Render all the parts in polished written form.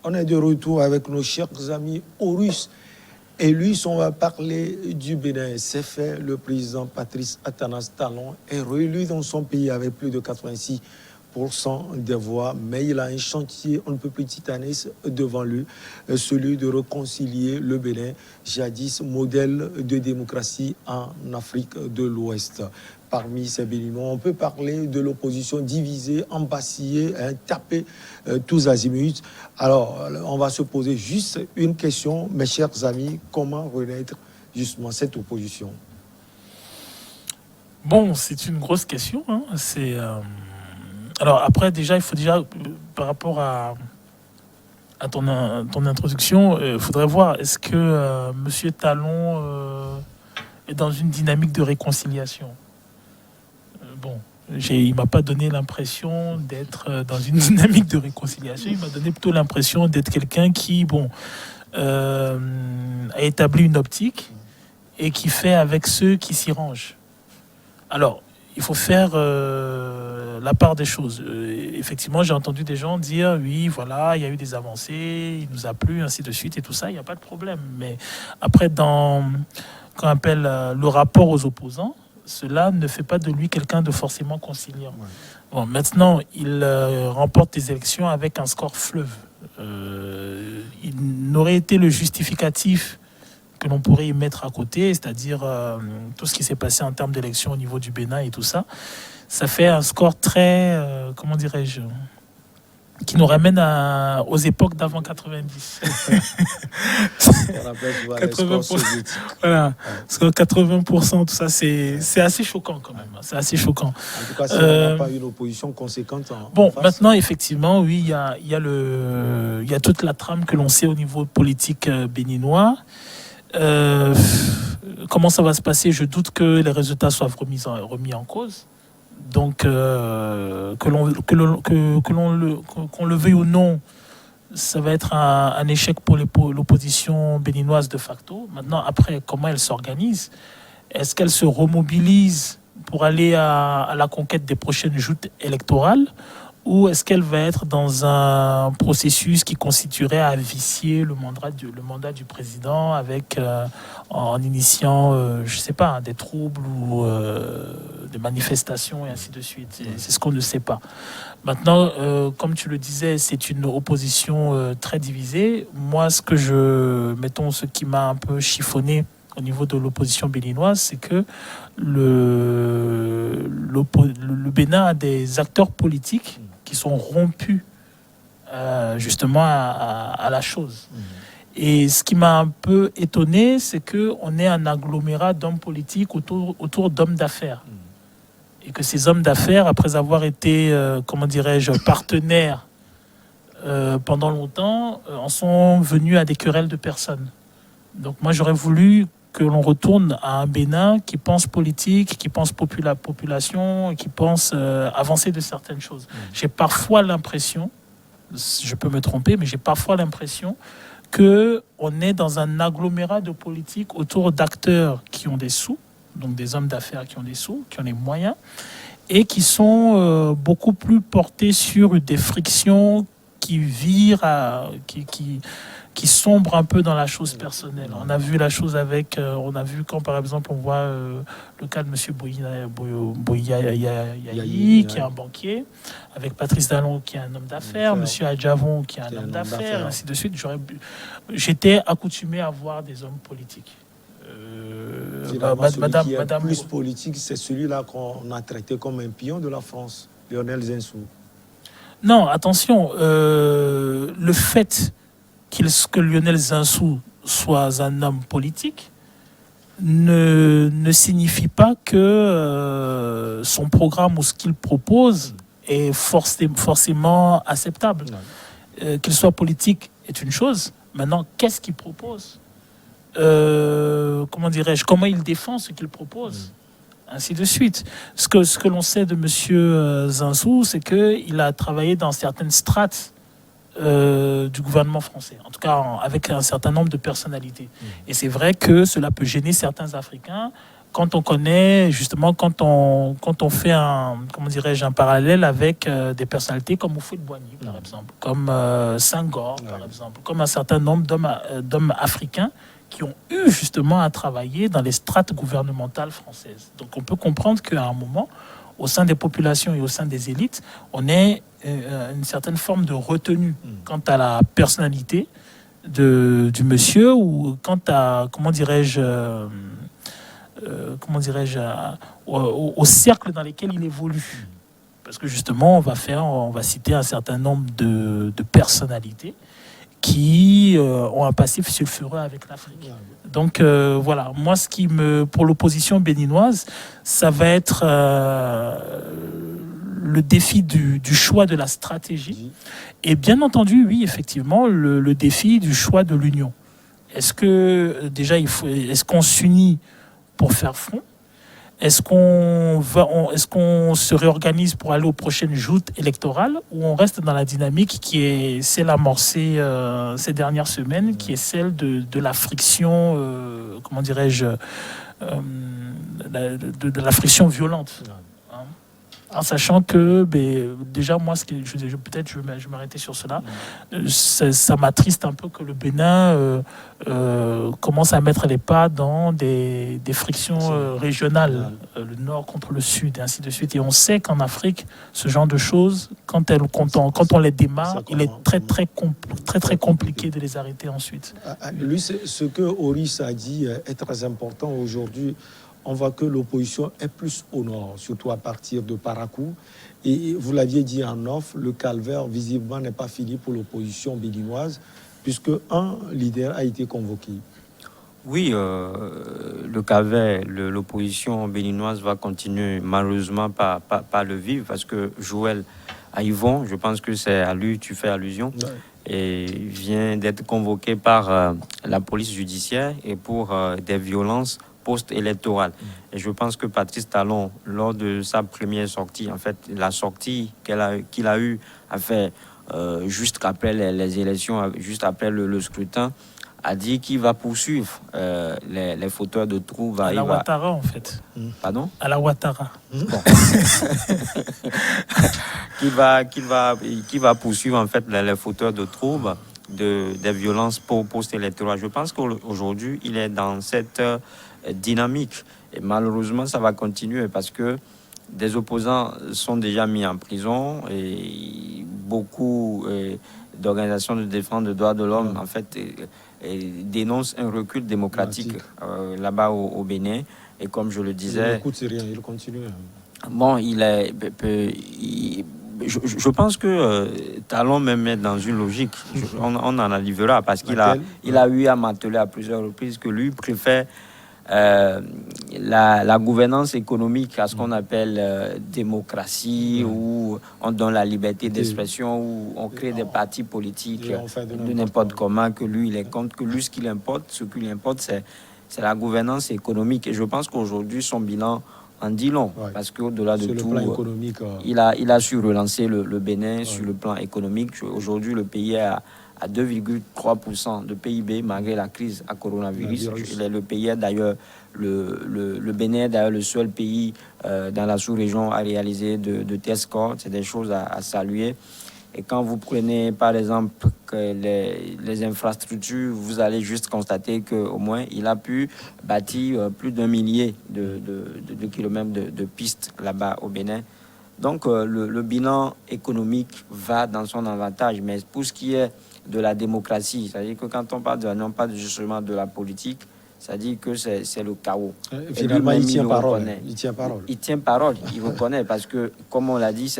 On est de retour avec nos chers amis Horus et lui, on va parler du Bénin. C'est fait, le président Patrice Atanas Talon est réélu dans son pays avec plus de 86% des voix, mais il a un chantier on ne peut plus titanesque devant lui, celui de réconcilier le Bénin, jadis modèle de démocratie en Afrique de l'Ouest. Parmi ces Béninois, on peut parler de l'opposition divisée, embasillée, tapée tous azimuts. Alors, on va se poser juste une question, mes chers amis, comment renaître justement cette opposition? Bon, c'est une grosse question. Hein. Alors après, il faut par rapport à ton introduction, il faudrait voir, est-ce que M. Talon est dans une dynamique de réconciliation? Il ne m'a pas donné l'impression d'être dans une dynamique de réconciliation. Il m'a donné plutôt l'impression d'être quelqu'un qui a établi une optique et qui fait avec ceux qui s'y rangent. Alors, il faut faire la part des choses. Effectivement, j'ai entendu des gens dire, oui, voilà, il y a eu des avancées, il nous a plu, ainsi de suite, et tout ça, il n'y a pas de problème. Mais après, dans qu'on appelle le rapport aux opposants, cela ne fait pas de lui quelqu'un de forcément conciliant. Ouais. Bon, maintenant, il remporte des élections avec un score fleuve. Il n'aurait été le justificatif que l'on pourrait y mettre à côté, c'est-à-dire tout ce qui s'est passé en termes d'élections au niveau du Bénin et tout ça. Ça fait un score très, comment dirais-je, qui nous ramène aux époques d'avant 90. 80%, voilà. Parce que 80%, tout ça, c'est assez choquant quand même. C'est assez choquant. En tout cas, si on n'a pas une opposition conséquente en face. Maintenant, effectivement, oui, il y a toute la trame que l'on sait au niveau politique béninois. Comment ça va se passer? Je doute que les résultats soient remis en cause. Donc, qu'on le veuille ou non, ça va être un échec pour l'opposition béninoise de facto. Maintenant, après, comment elle s'organise? Est-ce qu'elle se remobilise pour aller à la conquête des prochaines joutes électorales? Ou est-ce qu'elle va être dans un processus qui constituerait à vicier le mandat du président en initiant, je ne sais pas, des troubles ou des manifestations et ainsi de suite. C'est ce qu'on ne sait pas. Maintenant, comme tu le disais, c'est une opposition très divisée. Moi, ce qui m'a un peu chiffonné au niveau de l'opposition béninoise, c'est que le Bénin a des acteurs politiques qui sont rompus justement à la chose. Et ce qui m'a un peu étonné, c'est qu'on est un agglomérat d'hommes politiques autour d'hommes d'affaires. Et que ces hommes d'affaires, après avoir été, partenaires pendant longtemps, en sont venus à des querelles de personnes. Donc moi, j'aurais voulu que l'on retourne à un Bénin qui pense politique, qui pense population, qui pense avancer de certaines choses. J'ai parfois l'impression, je peux me tromper, mais j'ai parfois l'impression qu'on est dans un agglomérat de politique autour d'acteurs qui ont des sous, donc des hommes d'affaires qui ont des sous, qui ont les moyens, et qui sont beaucoup plus portés sur des frictions qui virent qui sombre un peu dans la chose personnelle. On a vu la chose on a vu quand par exemple on voit le cas de M. Boyayi, qui est un banquier, avec Patrice Talon qui est un homme d'affaires, M. Adjavon qui est un homme d'affaires, et ainsi de suite. J'étais accoutumé à voir des hommes politiques. Madame plus politique, c'est celui-là qu'on a traité comme un pion de la France, Lionel Zinsou. Non, attention, le fait que Lionel Zinsou soit un homme politique ne signifie pas que son programme ou ce qu'il propose est forcément acceptable. Qu'il soit politique est une chose. Maintenant, qu'est-ce qu'il propose? Comment il défend ce qu'il propose? Ainsi de suite. Ce que l'on sait de M. Zinsou, c'est qu'il a travaillé dans certaines strates du gouvernement français, en tout cas avec un certain nombre de personnalités. Et c'est vrai que cela peut gêner certains Africains quand on connaît, justement, quand on fait un parallèle avec des personnalités comme Houphouët-Boigny, par exemple, comme Senghor, par exemple, comme un certain nombre d'hommes africains qui ont eu justement à travailler dans les strates gouvernementales françaises. Donc on peut comprendre qu'à un moment, au sein des populations et au sein des élites, on ait une certaine forme de retenue quant à la personnalité du monsieur ou quant à, au cercle dans lequel il évolue. Parce que justement, on va citer un certain nombre de personnalités qui ont un passif sulfureux avec l'Afrique. Donc voilà, moi pour l'opposition béninoise, ça va être le défi du choix de la stratégie et bien entendu, oui, effectivement, le défi du choix de l'union. Est-ce que déjà est-ce qu'on s'unit pour faire front? Est-ce qu'on se réorganise pour aller aux prochaines joutes électorales ou on reste dans la dynamique qui est celle amorcée ces dernières semaines, qui est celle de la friction, de la friction violente, en sachant que déjà moi peut-être je vais m'arrêter sur cela, ça m'attriste un peu que le Bénin commence à mettre les pas dans des frictions régionales, le nord contre le sud et ainsi de suite, et on sait qu'en Afrique ce genre de choses quand on les démarre, il est très compliqué de les arrêter ensuite. Lui, ce que Oris a dit est très important aujourd'hui. On voit que l'opposition est plus au nord, surtout à partir de Parakou. Et vous l'aviez dit en off, le calvaire, visiblement, n'est pas fini pour l'opposition béninoise, puisque un leader a été convoqué. Oui, le calvaire, l'opposition béninoise va continuer, malheureusement, pas le vivre, parce que Joël Aïvon, je pense que c'est à lui tu fais allusion, et vient d'être convoqué par la police judiciaire et pour des violences post-électorale. Et je pense que Patrice Talon, lors de sa première sortie, en fait, la sortie qu'il a eue à faire juste après les élections, juste après le scrutin, a dit qu'il va poursuivre les fauteurs de troubles. À la Ouattara, en fait. Pardon ? À la Ouattara. Bon. qui va poursuivre, en fait, les fauteurs de troubles des violences post-électorales. Je pense qu'aujourd'hui, il est dans cette dynamique. Et malheureusement, ça va continuer parce que des opposants sont déjà mis en prison et beaucoup d'organisations de défense des droits de l'homme, en fait, dénoncent un recul démocratique là-bas au Bénin. Et comme je le disais... Il continue. Bon, je pense que Talon me met dans une logique. On en arrivera parce qu'il a eu à m'atteler à plusieurs reprises que lui préfère la gouvernance économique à ce qu'on appelle démocratie, où on donne la liberté d'expression, où on crée des partis politiques de n'importe comment, que lui il est contre, que lui ce qui lui importe, c'est la gouvernance économique. Et je pense qu'aujourd'hui son bilan en dit long, parce qu'au-delà de tout, il a su relancer le Bénin sur le plan économique. Aujourd'hui, le pays est à 2,3% de PIB malgré la crise à coronavirus. Le pays est d'ailleurs, le Bénin est d'ailleurs le seul pays dans la sous-région à réaliser de tels scores. C'est des choses à saluer. Et quand vous prenez par exemple les infrastructures, vous allez juste constater qu'au moins il a pu bâtir plus d'1 millier de kilomètres de pistes là-bas au Bénin. Donc le bilan économique va dans son avantage. Mais pour ce qui est de la démocratie, c'est-à-dire que quand on parle on parle justement de la politique, c'est-à-dire que c'est le chaos. Finalement, il tient parole. Il tient parole, il reconnaît, parce que, comme on l'a dit,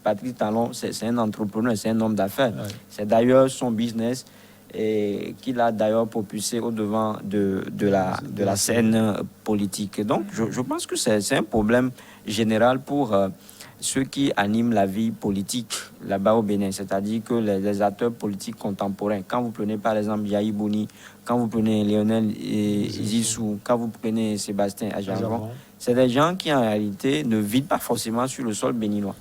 Patrice Talon, c'est un entrepreneur, c'est un homme d'affaires. C'est d'ailleurs son business et qu'il a d'ailleurs propulsé au devant de la scène politique. Donc, je pense que c'est un problème général pour ceux qui animent la vie politique là-bas au Bénin, c'est-à-dire que les acteurs politiques contemporains, quand vous prenez par exemple Yahi Bouni, quand vous prenez Lionel Zissou, quand vous prenez Sébastien Adjavon, c'est des gens qui en réalité ne vivent pas forcément sur le sol béninois.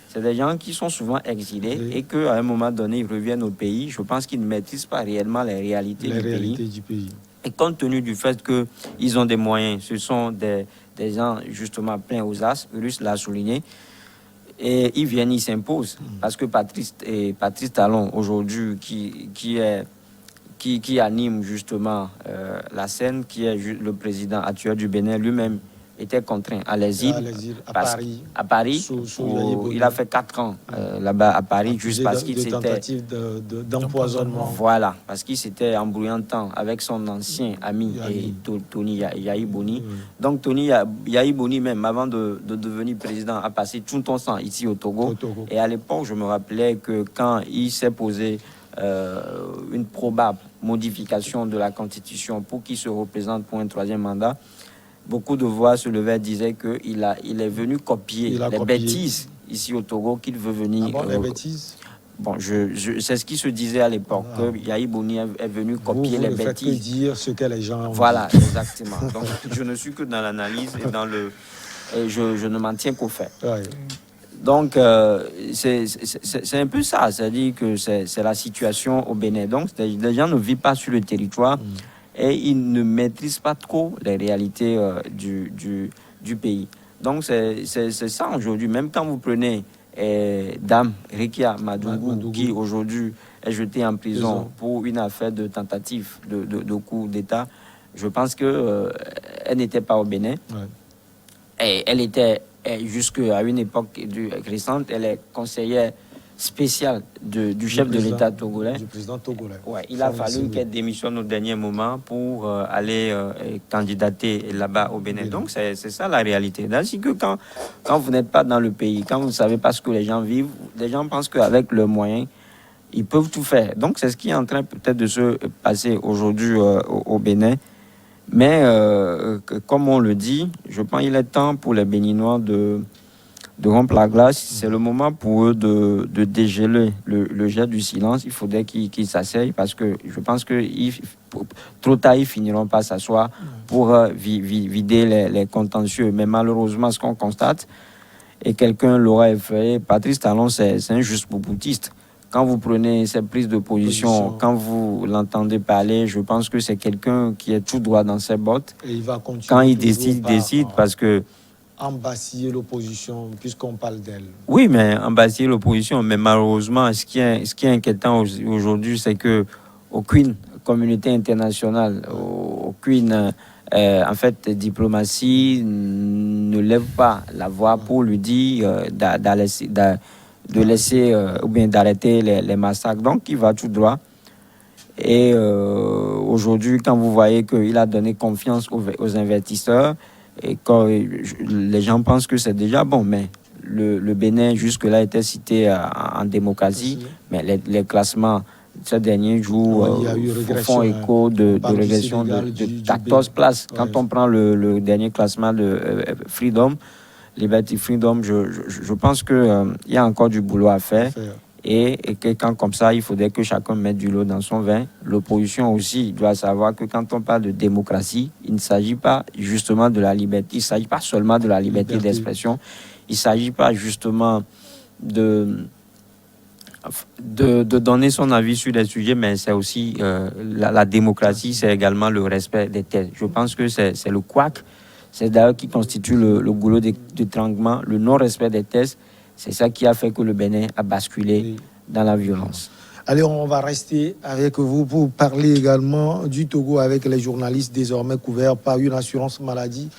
C'est des gens qui sont souvent exilés et qu'à un moment donné, ils reviennent au pays. Je pense qu'ils ne maîtrisent pas réellement les réalités du pays. Et compte tenu du fait qu'ils ont des moyens, ce sont des gens justement pleins aux as, Ulysse l'a souligné, et ils viennent, ils s'imposent. Parce que Patrice Talon, aujourd'hui, qui anime justement la scène, qui est le président actuel du Bénin, lui-même était contraint à l'exil à Paris il a fait 4 ans là-bas à Paris, juste parce qu'il s'était tentative d'empoisonnement. Voilà, parce qu'il s'était embrouillé en temps avec son ancien ami Tony Yahi Boni. Donc Tony Yahi Boni, même avant de devenir président, a passé tout son temps ici au Togo. Et à l'époque, je me rappelais que quand il s'est posé une probable modification de la Constitution pour qu'il se représente pour un 3e mandat, beaucoup de voix se levaient et disaient qu'il est venu copier les bêtises ici au Togo qu'il veut venir. Les bêtises? Bon, c'est ce qui se disait à l'époque, que Yahi Boni est venu copier les bêtises. Ne faites que dire ce que les gens ont Voilà, dit. exactement. Donc, je ne suis que dans l'analyse et je ne m'en tiens qu'au fait. Ouais. Donc, c'est un peu ça, c'est-à-dire que c'est la situation au Bénin. Donc, les gens ne vivent pas sur le territoire et ils ne maîtrisent pas trop les réalités du pays. Donc, c'est ça aujourd'hui. Même quand vous prenez Dame Rekia Madougou, qui aujourd'hui est jetée en prison pour une affaire de tentative de coup d'État, je pense qu'elle n'était pas au Bénin. Ouais. Et elle était... Et jusqu'à une époque récente, elle est conseillère spéciale du chef de l'État togolais. Du président togolais. Ouais, il a fallu qu'elle démissionne au dernier moment pour aller candidater là-bas au Bénin. Donc, c'est ça la réalité. Ainsi que quand vous n'êtes pas dans le pays, quand vous ne savez pas ce que les gens vivent, les gens pensent qu'avec leurs moyens, ils peuvent tout faire. Donc, c'est ce qui est en train peut-être de se passer aujourd'hui au Bénin. Mais comme on le dit, je pense qu'il est temps pour les Béninois de rompre la glace. C'est le moment pour eux de dégeler le jet du silence. Il faudrait qu'ils s'asseyent parce que je pense que trop tard, ils finiront par s'asseoir pour vider les contentieux. Mais malheureusement, ce qu'on constate, et quelqu'un l'aura effrayé, Patrice Talon, c'est un juste boutiste. Quand vous prenez cette prise de position, quand vous l'entendez parler, je pense que c'est quelqu'un qui est tout droit dans ses bottes. Et il va continuer. Quand il décide parce que... Embasiller l'opposition, puisqu'on parle d'elle. Oui, mais embasiller l'opposition. Mais malheureusement, ce qui est inquiétant aujourd'hui, c'est qu'aucune communauté internationale, aucune diplomatie ne lève pas la voix pour lui dire de laisser ou bien d'arrêter les massacres. Donc, il va tout droit. Et aujourd'hui, quand vous voyez qu'il a donné confiance aux investisseurs, et quand les gens pensent que c'est déjà bon, mais le Bénin, jusque-là, était cité en démocratie, mais les classements ces derniers jours font écho de régression de 14 places. Quand on prend le dernier classement de Freedom, Liberty Freedom, je pense qu'il y a encore du boulot à faire. Et quand comme ça, il faudrait que chacun mette du lot dans son vin. L'opposition aussi doit savoir que quand on parle de démocratie, il ne s'agit pas justement de la liberté, il ne s'agit pas seulement de la liberté d'expression, il ne s'agit pas justement de donner son avis sur des sujets, mais c'est aussi la démocratie, c'est également le respect des thèses. Je pense que c'est le couac, c'est d'ailleurs qui constitue le goulot d'étranglement, le non-respect des thèses. C'est ça qui a fait que le Bénin a basculé dans la violence. Allez, on va rester avec vous pour parler également du Togo avec les journalistes désormais couverts par une assurance maladie.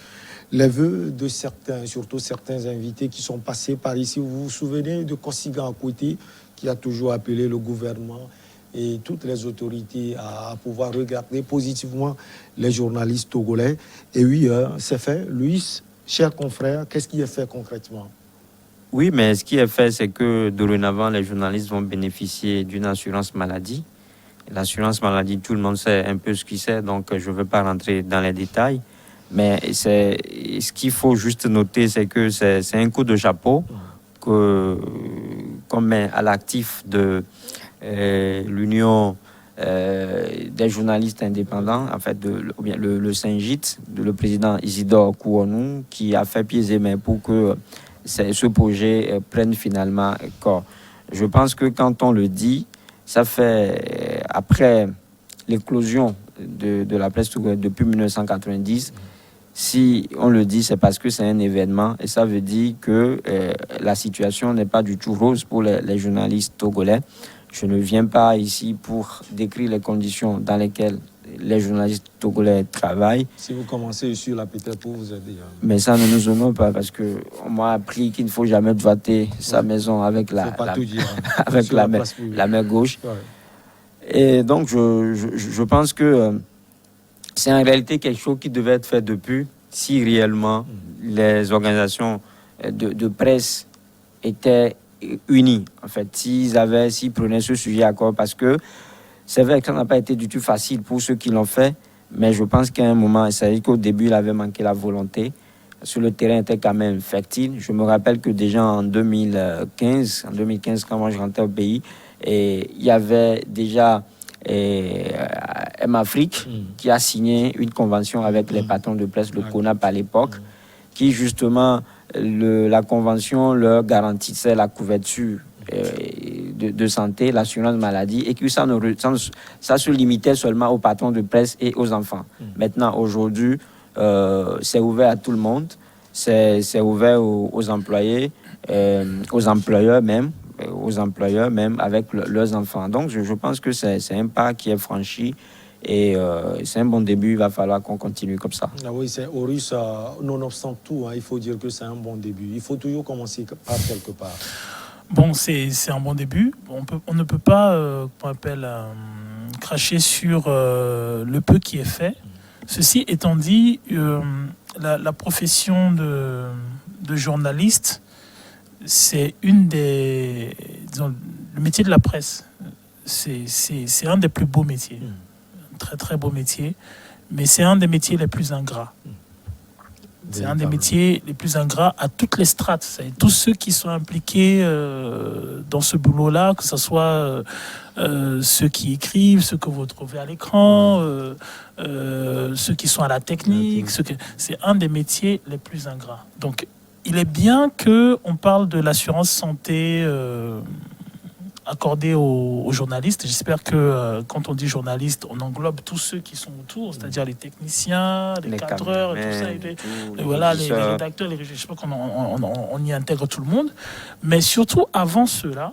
Les vœux de certains, surtout certains invités qui sont passés par ici. Vous vous souvenez de Kossigan à côté, qui a toujours appelé le gouvernement et toutes les autorités à pouvoir regarder positivement les journalistes togolais. Et oui, c'est fait. Luis, cher confrère, qu'est-ce qui est fait concrètement? Oui, mais ce qui est fait, c'est que dorénavant, les journalistes vont bénéficier d'une assurance maladie. L'assurance maladie, tout le monde sait un peu ce qu'il c'est, donc je ne vais pas rentrer dans les détails. Mais ce qu'il faut juste noter, c'est que c'est un coup de chapeau qu'on met à l'actif de l'Union des journalistes indépendants, en fait, le Saint-Gite, le président Isidore Kouonou, qui a fait pieds et mains pour que ce projet prenne finalement corps. Je pense que quand on le dit, ça fait après l'éclosion de la presse togolaise depuis 1990. Si on le dit, c'est parce que c'est un événement et ça veut dire que la situation n'est pas du tout rose pour les journalistes togolais. Je ne viens pas ici pour décrire les conditions dans lesquelles les journalistes togolais travaillent. Si vous commencez sur la peut-être pour vous aider. Mais ça ne nous honore pas parce qu'on m'a appris qu'il ne faut jamais doiter sa maison avec avec la main gauche. Ouais. Et donc, je pense que c'est en réalité quelque chose qui devait être fait depuis, si réellement les organisations de presse étaient unies. En fait, s'ils prenaient ce sujet à corps, parce que c'est vrai que ça n'a pas été du tout facile pour ceux qui l'ont fait, mais je pense qu'à un moment, c'est-à-dire qu'au début, il avait manqué la volonté. Sur le terrain, était quand même fertile. Je me rappelle que déjà en 2015, quand moi je rentrais au pays, et il y avait déjà M-Afrique qui a signé une convention avec les patrons de presse, le CONAP à l'époque, qui justement, la convention leur garantissait la couverture de santé, l'assurance maladie, et que ça se limitait seulement aux patrons de presse et aux enfants. Maintenant, aujourd'hui, c'est ouvert à tout le monde, c'est ouvert aux employés, aux employeurs même avec leurs enfants. Donc, je pense que c'est un pas qui est franchi et c'est un bon début. Il va falloir qu'on continue comme ça. Ah oui, c'est Horus, nonobstant tout, il faut dire que c'est un bon début. Il faut toujours commencer par quelque part. Bon, c'est un bon début. On ne peut pas cracher sur le peu qui est fait. Ceci étant dit, la profession de journaliste, c'est disons, le métier de la presse, c'est un des plus beaux métiers, un très très beau métier, mais c'est un des métiers les plus ingrats. C'est un des métiers les plus ingrats à toutes les strates. C'est tous ceux qui sont impliqués dans ce boulot-là, que ce soit ceux qui écrivent, ceux que vous trouvez à l'écran, ceux qui sont à la technique. C'est un des métiers les plus ingrats. Donc, il est bien qu'on parle de l'assurance santé accordée aux journalistes. J'espère que quand on dit journaliste, on englobe tous ceux qui sont autour, c'est-à-dire les techniciens, les cadreurs, tout ça, les rédacteurs, j'espère qu'on y intègre tout le monde. Mais surtout, avant cela,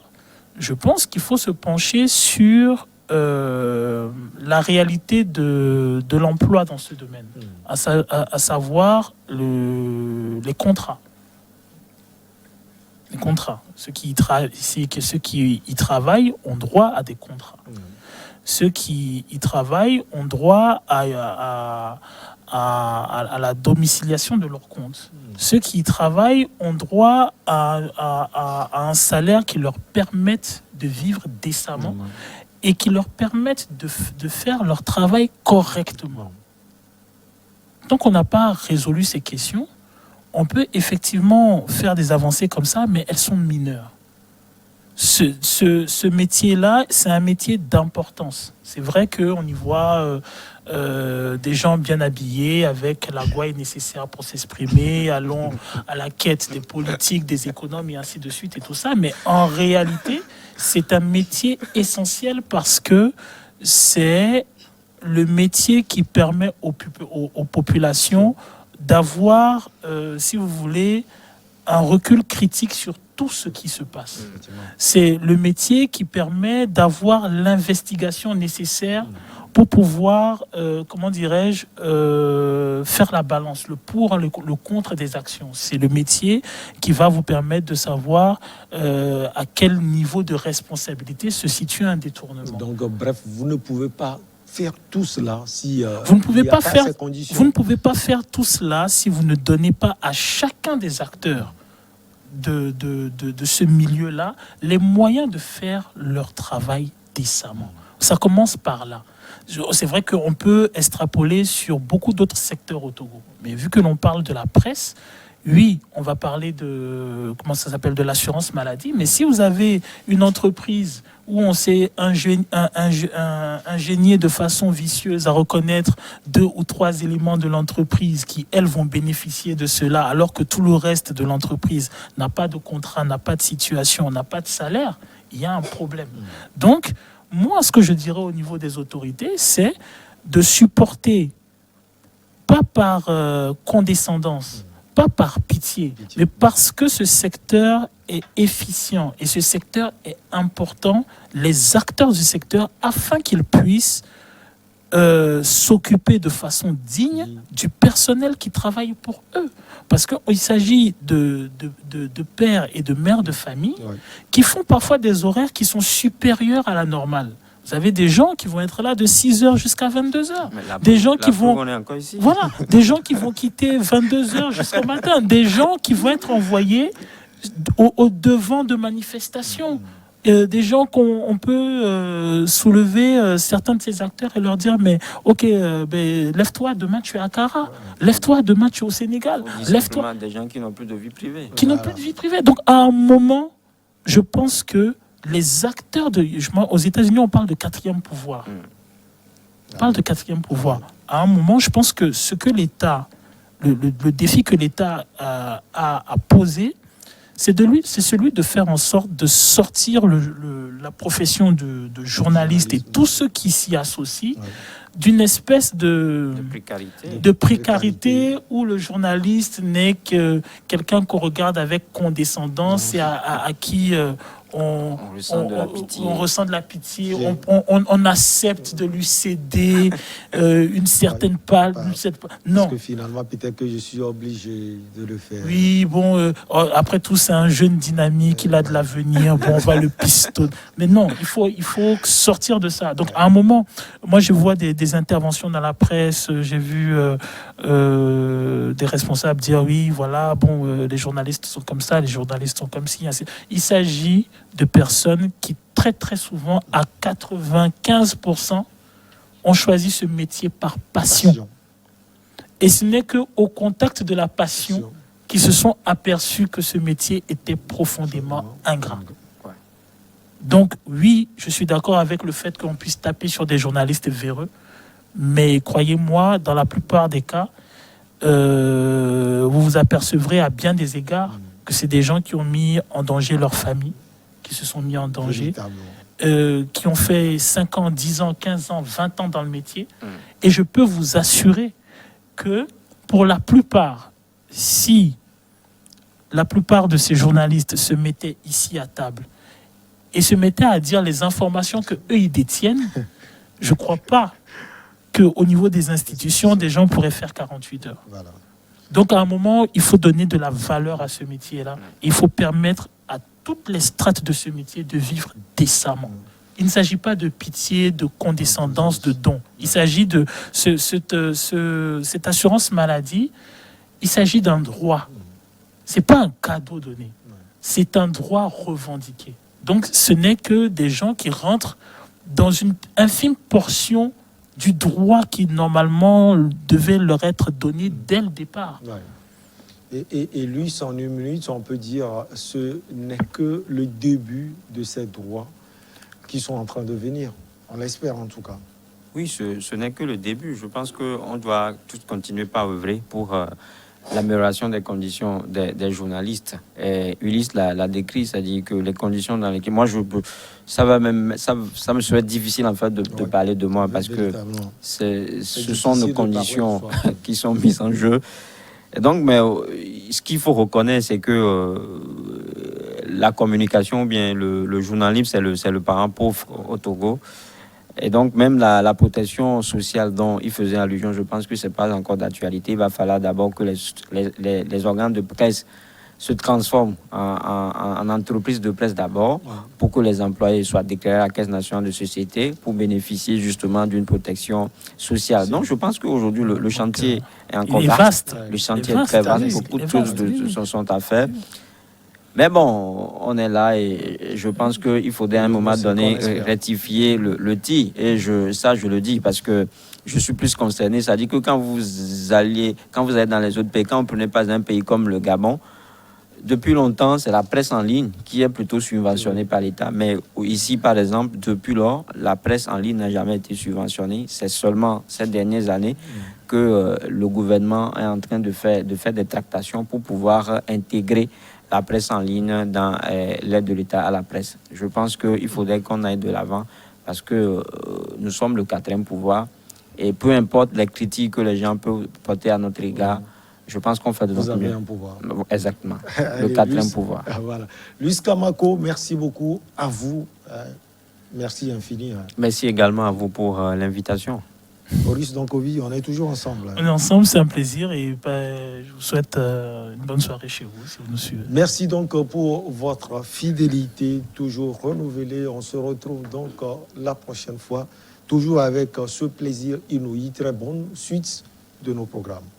je pense qu'il faut se pencher sur la réalité de l'emploi dans ce domaine, à savoir les contrats. Les contrats. Ceux qui y travaillent ont droit à des contrats. Ceux qui y travaillent ont droit à la domiciliation de leur compte. Ceux qui y travaillent ont droit à un salaire qui leur permette de vivre décemment et qui leur permette de faire leur travail correctement. Tant qu'on n'a pas résolu ces questions, on peut effectivement faire des avancées comme ça, mais elles sont mineures. Ce métier-là, c'est un métier d'importance. C'est vrai qu'on y voit des gens bien habillés, avec la gouaille nécessaire pour s'exprimer, allons à la quête des politiques, des économes et ainsi de suite et tout ça. Mais en réalité, c'est un métier essentiel parce que c'est le métier qui permet aux populations d'avoir, si vous voulez, un recul critique sur tout ce qui se passe. C'est le métier qui permet d'avoir l'investigation nécessaire pour pouvoir, faire la balance, le pour, le contre des actions. C'est le métier qui va vous permettre de savoir à quel niveau de responsabilité se situe un détournement. Donc, bref, vous ne pouvez pas faire tout cela si vous ne pouvez pas faire, vous ne pouvez pas faire tout cela si vous ne donnez pas à chacun des acteurs de ce milieu-là les moyens de faire leur travail décemment. Ça commence par là. C'est vrai qu'on peut extrapoler sur beaucoup d'autres secteurs au Togo, mais vu que l'on parle de la presse, oui, on va parler de l'assurance maladie, mais si vous avez une entreprise où on s'est ingénié de façon vicieuse à reconnaître 2 ou 3 éléments de l'entreprise qui, elles, vont bénéficier de cela, alors que tout le reste de l'entreprise n'a pas de contrat, n'a pas de situation, n'a pas de salaire, il y a un problème. Donc, moi, ce que je dirais au niveau des autorités, c'est de supporter, pas par condescendance, pas par pitié, mais parce que ce secteur est efficient et ce secteur est important, les acteurs du secteur, afin qu'ils puissent s'occuper de façon digne du personnel qui travaille pour eux. Parce qu'il s'agit de pères et de mères de famille qui font parfois des horaires qui sont supérieurs à la normale. Vous avez des gens qui vont être là de 6h jusqu'à 22h. Des gens qui vont... Voilà, des gens qui vont quitter 22h jusqu'au matin. Des gens qui vont être envoyés au devant de manifestations. Des gens qu'on peut soulever certains de ces acteurs et leur dire mais ok, lève-toi, demain tu es à Accra, lève-toi, demain tu es au Sénégal, lève-toi. Des gens qui n'ont plus de vie privée. Qui n'ont plus de vie privée. Donc à un moment, je pense que les acteurs aux États-Unis, on parle de quatrième pouvoir. On parle de quatrième pouvoir. À un moment, je pense que ce que l'État, le défi que l'État a posé, c'est celui de faire en sorte de sortir la profession de journaliste et tous ceux qui s'y associent d'une espèce de précarité où le journaliste n'est que quelqu'un qu'on regarde avec condescendance et à qui on ressent de la pitié, on accepte de lui céder une certaine part. Non. Parce que finalement, peut-être que je suis obligé de le faire. Oui, bon, après tout, c'est un jeune dynamique, il a de l'avenir, bon, on va le pistonner. Mais non, il faut sortir de ça. Donc, à un moment, moi, je vois des interventions dans la presse, j'ai vu des responsables dire, oui, voilà, bon, les journalistes sont comme ça, les journalistes sont comme ci. Il s'agit de personnes qui, très, très souvent, à 95%, ont choisi ce métier par passion. Et ce n'est qu'au contact de la passion qu'ils se sont aperçus que ce métier était profondément ingrat. Donc oui, je suis d'accord avec le fait qu'on puisse taper sur des journalistes véreux, mais croyez-moi, dans la plupart des cas, vous vous apercevrez à bien des égards que c'est des gens qui ont mis en danger leur famille, qui se sont mis en danger, qui ont fait 5 ans, 10 ans, 15 ans, 20 ans dans le métier. Et je peux vous assurer que pour la plupart, si la plupart de ces journalistes se mettaient ici à table et se mettaient à dire les informations qu'eux, ils détiennent, je ne crois pas qu'au niveau des institutions, des gens pourraient faire 48 heures. Voilà. Donc, à un moment, il faut donner de la valeur à ce métier-là. Il faut permettre à toutes les strates de ce métier de vivre décemment. Il ne s'agit pas de pitié, de condescendance, de don. Il s'agit de cette assurance maladie. Il s'agit d'un droit. Ce n'est pas un cadeau donné. C'est un droit revendiqué. Donc, ce n'est que des gens qui rentrent dans une infime portion du droit qui, normalement, devait leur être donné dès le départ. Ouais. Et lui, en une minute, on peut dire ce n'est que le début de ces droits qui sont en train de venir. On l'espère, en tout cas. Oui, ce n'est que le début. Je pense qu'on doit tous continuer par œuvrer pour l'amélioration des conditions des journalistes. Et Ulysse l'a décrit, c'est-à-dire que les conditions dans lesquelles... Moi, ça me serait difficile, en fait, de parler de moi, parce que ce sont nos conditions qui sont mises en jeu. Et donc, mais ce qu'il faut reconnaître, c'est que la communication, ou bien le journalisme, c'est le parent pauvre au Togo. Et donc, même la protection sociale dont il faisait allusion, je pense que ce n'est pas encore d'actualité. Il va falloir d'abord que les organes de presse se transforment en entreprises de presse d'abord, pour que les employés soient déclarés à la Caisse nationale de société pour bénéficier justement d'une protection sociale. Donc, je pense qu'aujourd'hui, le chantier est encore vaste. Le chantier est très vaste. Beaucoup de choses sont à faire. Mais bon, on est là et je pense qu'il faudrait à un moment donné rectifier le tir. Et je le dis parce que je suis plus concerné. C'est-à-dire que quand vous allez dans les autres pays, quand vous prenez pas un pays comme le Gabon, depuis longtemps, c'est la presse en ligne qui est plutôt subventionnée par l'État. Mais ici, par exemple, depuis lors, la presse en ligne n'a jamais été subventionnée. C'est seulement ces dernières années que le gouvernement est en train de faire des tractations pour pouvoir intégrer la presse en ligne dans l'aide de l'État à la presse. Je pense qu'il faudrait qu'on aille de l'avant parce que nous sommes le quatrième pouvoir Et peu importe les critiques que les gens peuvent porter à notre égard, je pense qu'on fait de notre mieux. Vous avez un pouvoir. Exactement. Allez, Le quatrième Luis, pouvoir. Voilà. Luis Camako, merci beaucoup à vous. Merci infini. Merci également à vous pour l'invitation. Maurice Donkovi, on est toujours ensemble. On est ensemble, c'est un plaisir et je vous souhaite une bonne soirée chez vous si vous nous suivez. Merci donc pour votre fidélité toujours renouvelée. On se retrouve donc la prochaine fois, toujours avec ce plaisir inouï. Très bonne suite de nos programmes.